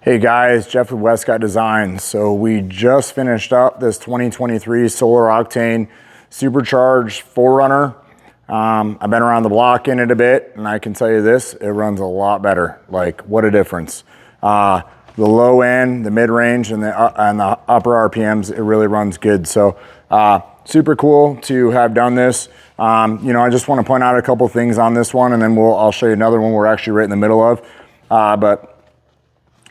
Hey guys, Jeff with Westcott Design. So we just finished up this 2023 Solar Octane Supercharged 4Runner. I've been around the block in it a bit, and I can tell you this, it runs a lot better. Like, what a difference. The low end, the mid-range, and the upper RPMs, it really runs good. So super cool to have done this. I just want to point out a couple things on this one, and then I'll show you another one we're actually right in the middle of.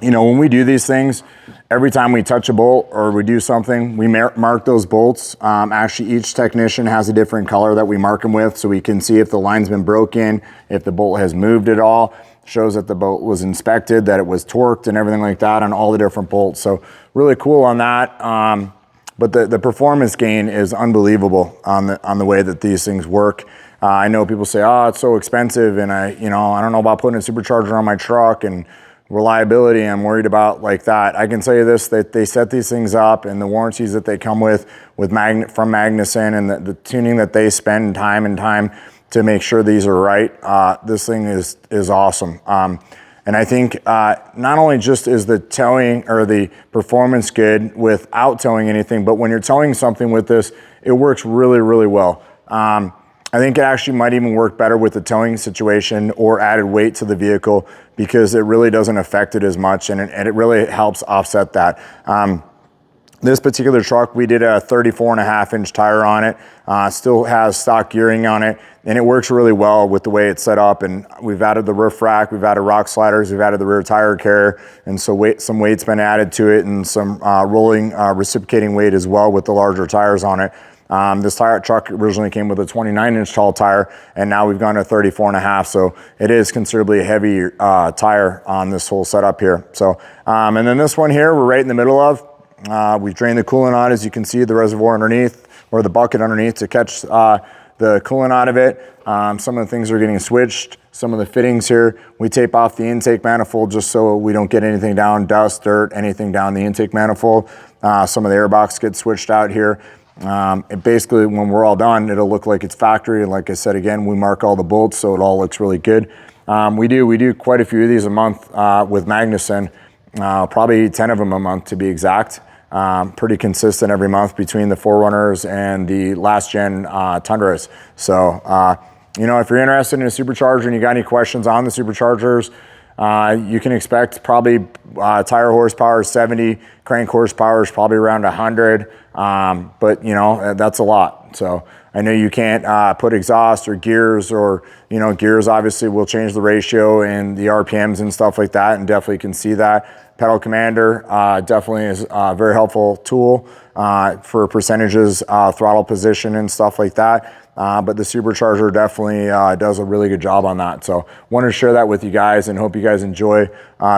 When we do these things, every time we touch a bolt or we do something, we mark those bolts. Actually, each technician has a different color that we mark them with, so we can see if the line's been broken, if the bolt has moved at all. Shows that the bolt was inspected, that it was torqued and everything like that on all the different bolts. So really cool on that. But the performance gain is unbelievable on the way that these things work. I know people say, oh, it's so expensive, and I don't know about putting a supercharger on my truck and reliability I'm worried about like that. I can tell you this, that they set these things up, and the warranties that they come with from Magnuson, and the tuning that they spend time and time to make sure these are right. This thing is awesome. And I think not only just is the towing or the performance good without towing anything, but when you're towing something with this, it works really, really well. I think it actually might even work better with the towing situation or added weight to the vehicle, because it really doesn't affect it as much, and it really helps offset that. This particular truck, we did a 34.5-inch tire on it, still has stock gearing on it, and it works really well with the way it's set up. And we've added the roof rack, we've added rock sliders, we've added the rear tire carrier, and so some weight's been added to it, and some rolling reciprocating weight as well with the larger tires on it. This truck originally came with a 29-inch tall tire, and now we've gone to 34.5, so it is considerably a heavy tire on this whole setup here. So, and then this one here, we're right in the middle of. We've drained the coolant out, as you can see, the reservoir underneath, or the bucket underneath, to catch the coolant out of it. Some of the things are getting switched. Some of the fittings here, we tape off the intake manifold just so we don't get anything down, dust, dirt, anything down the intake manifold. Some of the airbox gets switched out here. Basically, when we're all done, it'll look like it's factory. And like I said, again, we mark all the bolts, so it all looks really good. We do quite a few of these a month with Magnuson, probably 10 of them a month to be exact. Pretty consistent every month between the 4Runners and the last gen Tundras. So, if you're interested in a supercharger and you got any questions on the superchargers, you can expect probably tire horsepower 70, crank horsepower is probably around 100, but that's a lot. So I know you can't put exhaust or gears, or gears obviously will change the ratio and the RPMs and stuff like that, and definitely can see that. Pedal commander definitely is a very helpful tool for percentages, throttle position and stuff like that. But the supercharger definitely does a really good job on that. So wanted to share that with you guys, and hope you guys enjoy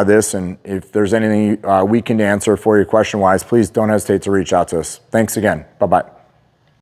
this. And if there's anything we can answer for you question-wise, please don't hesitate to reach out to us. Thanks again. Bye-bye.